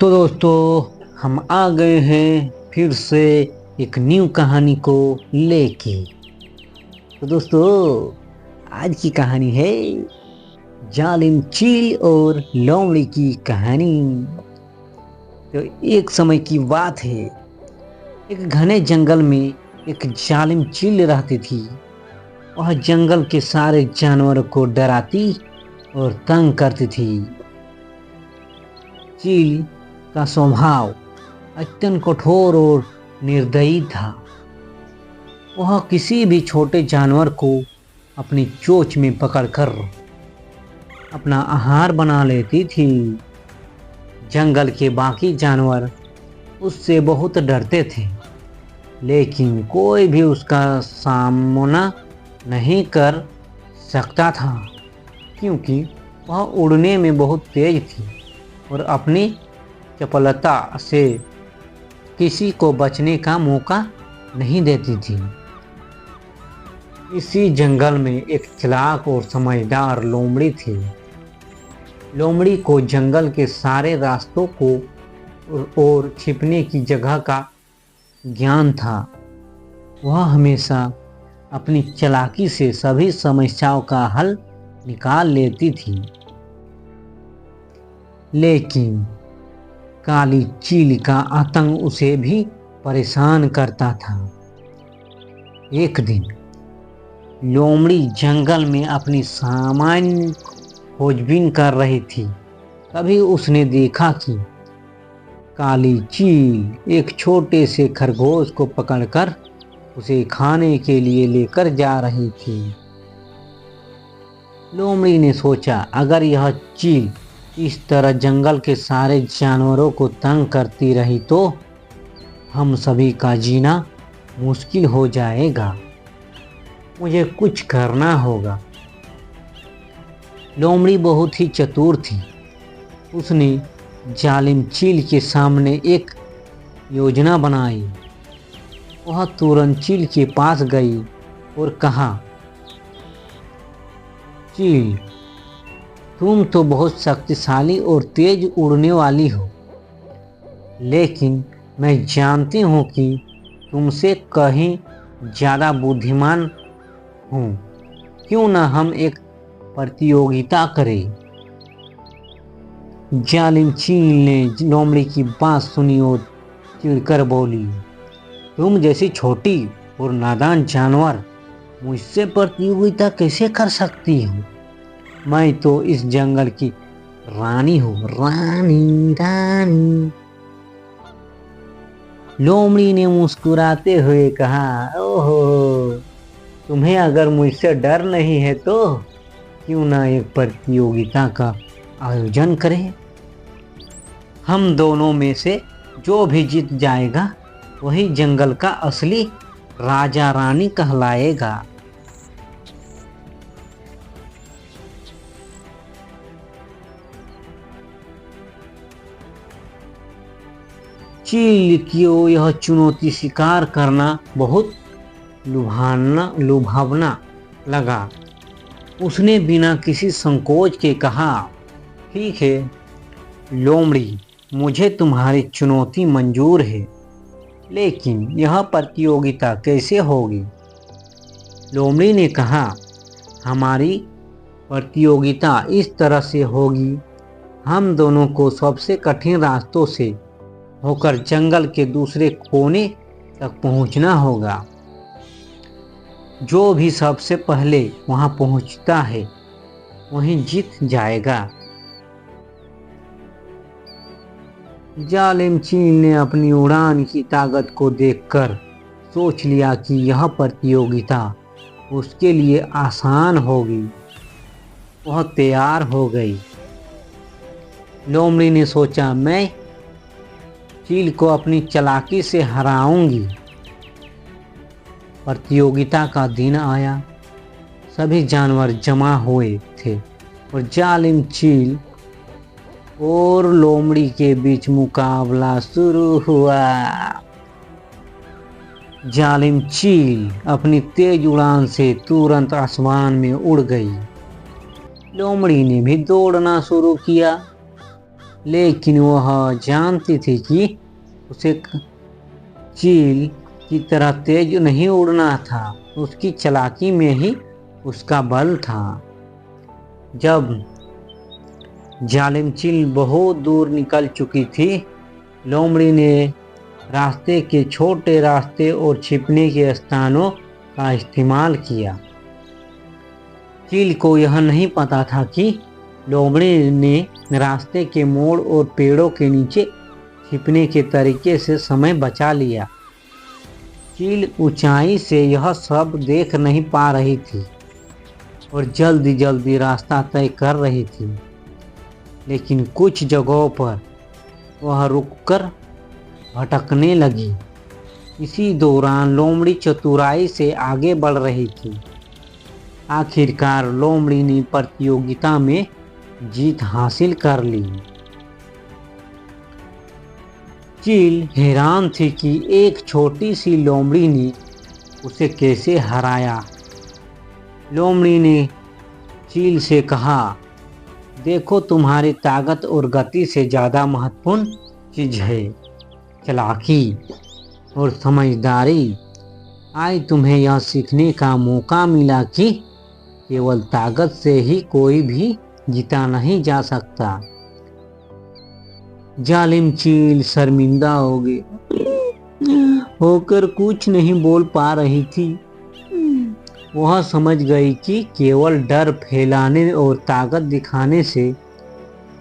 तो दोस्तों हम आ गए हैं फिर से एक न्यू कहानी को लेके। तो दोस्तों आज की कहानी है जालिम चील और लोमड़ी की कहानी। तो एक समय की बात है, एक घने जंगल में एक जालिम चील रहती थी। वह जंगल के सारे जानवरों को डराती और तंग करती थी। चील का स्वभाव अत्यंत कठोर और निर्दयी था। वह किसी भी छोटे जानवर को अपनी चोंच में पकड़कर अपना आहार बना लेती थी। जंगल के बाकी जानवर उससे बहुत डरते थे, लेकिन कोई भी उसका सामना नहीं कर सकता था, क्योंकि वह उड़ने में बहुत तेज थी और अपनी चपलता से किसी को बचने का मौका नहीं देती थी। इसी जंगल में एक चालाक और समझदार लोमड़ी थी। लोमड़ी को जंगल के सारे रास्तों को और छिपने की जगह का ज्ञान था। वह हमेशा अपनी चालाकी से सभी समस्याओं का हल निकाल लेती थी। लेकिन काली चील का आतंक उसे भी परेशान करता था। एक दिन लोमड़ी जंगल में अपनी सामान्य खोजबीन कर रही थी। तभी उसने देखा कि काली चील एक छोटे से खरगोश को पकड़कर उसे खाने के लिए लेकर जा रही थी। लोमड़ी ने सोचा, अगर यह चील इस तरह जंगल के सारे जानवरों को तंग करती रही तो हम सभी का जीना मुश्किल हो जाएगा। मुझे कुछ करना होगा। लोमड़ी बहुत ही चतुर थी। उसने जालिम चील के सामने एक योजना बनाई। वह तुरंत चील के पास गई और कहा, चील, तुम तो बहुत शक्तिशाली और तेज उड़ने वाली हो, लेकिन मैं जानती हूँ कि तुमसे कहीं ज़्यादा बुद्धिमान हूँ। क्यों न हम एक प्रतियोगिता करें। जालिम चील ने लोमड़ी की बात सुनी और चिढ़कर बोली, तुम जैसी छोटी और नादान जानवर मुझसे प्रतियोगिता कैसे कर सकती हो। मैं तो इस जंगल की रानी हूँ, रानी रानी। लोमड़ी ने मुस्कुराते हुए कहा, ओहो, तुम्हें अगर मुझसे डर नहीं है तो क्यों ना एक प्रतियोगिता का आयोजन करें। हम दोनों में से जो भी जीत जाएगा वही जंगल का असली राजा रानी कहलाएगा। चील को यह चुनौती स्वीकार करना बहुत लुभावना लगा। उसने बिना किसी संकोच के कहा, ठीक है लोमड़ी, मुझे तुम्हारी चुनौती मंजूर है, लेकिन यह प्रतियोगिता कैसे होगी। लोमड़ी ने कहा, हमारी प्रतियोगिता इस तरह से होगी, हम दोनों को सबसे कठिन रास्तों से होकर जंगल के दूसरे कोने तक पहुंचना होगा। जो भी सबसे पहले वहां पहुंचता है वहीं जीत जाएगा। जालिम चील ने अपनी उड़ान की ताकत को देखकर सोच लिया कि यह प्रतियोगिता उसके लिए आसान होगी। वह तैयार हो गई। लोमड़ी ने सोचा, मैं चील को अपनी चालाकी से हराऊंगी। प्रतियोगिता का दिन आया। सभी जानवर जमा हुए थे और जालिम चील और लोमड़ी के बीच मुकाबला शुरू हुआ। जालिम चील अपनी तेज उड़ान से तुरंत आसमान में उड़ गई। लोमड़ी ने भी दौड़ना शुरू किया। लेकिन वह जानती थी कि उसे चील की तरह तेज नहीं उड़ना था। उसकी चालाकी में ही उसका बल था। जब जालिम चील बहुत दूर निकल चुकी थी, लोमड़ी ने रास्ते के छोटे रास्ते और छिपने के स्थानों का इस्तेमाल किया। चील को यह नहीं पता था कि लोमड़ी ने रास्ते के मोड़ और पेड़ों के नीचे छिपने के तरीके से समय बचा लिया। चील ऊंचाई से यह सब देख नहीं पा रही थी और जल्दी जल्दी रास्ता तय कर रही थी, लेकिन कुछ जगहों पर वह रुककर भटकने लगी। इसी दौरान लोमड़ी चतुराई से आगे बढ़ रही थी। आखिरकार लोमड़ी ने प्रतियोगिता में जीत हासिल कर ली। चील हैरान थी कि एक छोटी सी लोमड़ी ने उसे कैसे हराया। लोमड़ी ने चील से कहा, देखो, तुम्हारी ताकत और गति से ज़्यादा महत्वपूर्ण चीज़ है चालाकी और समझदारी। आज तुम्हें यह सीखने का मौका मिला कि केवल ताकत से ही कोई भी जीता नहीं जा सकता। जालिम चील शर्मिंदा होकर कुछ नहीं बोल पा रही थी। वह समझ गई कि केवल डर फैलाने और ताकत दिखाने से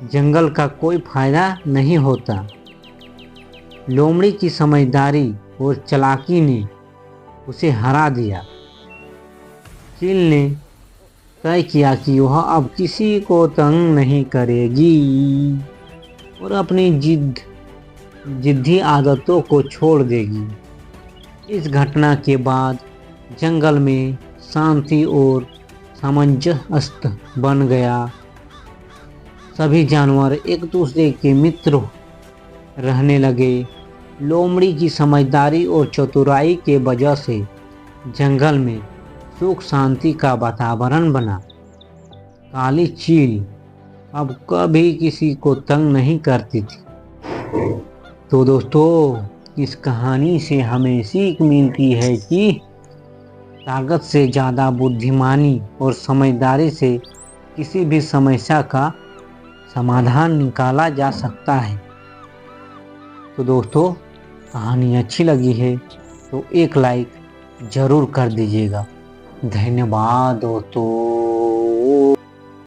जंगल का कोई फायदा नहीं होता। लोमड़ी की समझदारी और चालाकी ने उसे हरा दिया। चील ने तय किया कि वह अब किसी को तंग नहीं करेगी और अपनी जिद्दी आदतों को छोड़ देगी। इस घटना के बाद जंगल में शांति और सामंजस्य बन गया। सभी जानवर एक दूसरे के मित्र रहने लगे। लोमड़ी की समझदारी और चतुराई के वजह से जंगल में सुख शांति का वातावरण बना। काली चील अब कभी किसी को तंग नहीं करती थी। तो दोस्तों, इस कहानी से हमें सीख मिलती है कि ताकत से ज़्यादा बुद्धिमानी और समझदारी से किसी भी समस्या का समाधान निकाला जा सकता है। तो दोस्तों, कहानी अच्छी लगी है तो एक लाइक ज़रूर कर दीजिएगा। धन्यवाद दोस्तों।